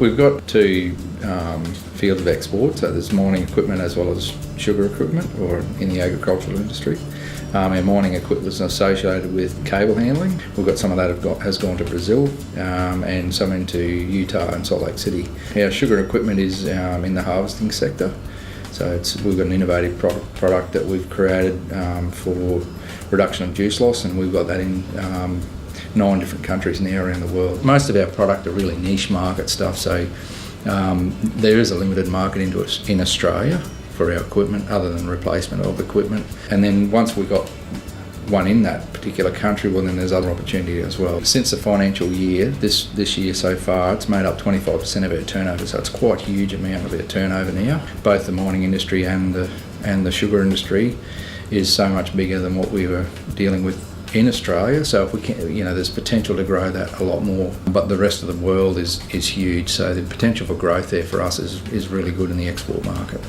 We've got two fields of export, so there's mining equipment as well as sugar equipment, or in the agricultural industry. Our mining equipment is associated with cable handling. We've got some of that has gone to Brazil and some into Utah and Salt Lake City. Our sugar equipment is in the harvesting sector. So we've got an innovative product that we've created for reduction of juice loss, and we've got that in 9 different countries now around the world. Most of our product are really niche market stuff, so there is a limited market in Australia for our equipment other than replacement of equipment. And then once we've got one in that particular country, well then there's other opportunity as well. Since the financial year, this year so far, it's made up 25% of our turnover, so it's quite a huge amount of our turnover now. Both the mining industry and the sugar industry is so much bigger than what we were dealing with in Australia, so if we can, there's potential to grow that a lot more. But the rest of the world is huge, so the potential for growth there for us is really good in the export market.